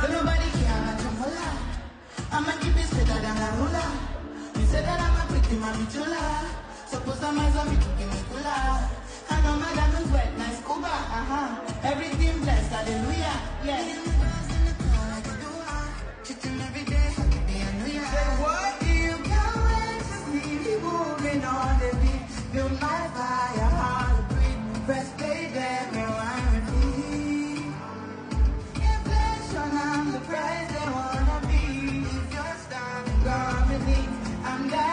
nobody can tumula. I'ma keep it better than a ruler. You said that I'm a pretty mommy chula. Suppose I'm a zombie to give me cooler. I know my diamonds wet, nice scuba. Everything blessed, hallelujah. Yeah. Chicken every day, happy day, I know you. Say what you can't wait to see me moving on the beat. Feel my fire, hard to breathe. Press play, then rewind, repeat. Inflation, I'm the price they wanna be. If you're starving, comedy, I'm that.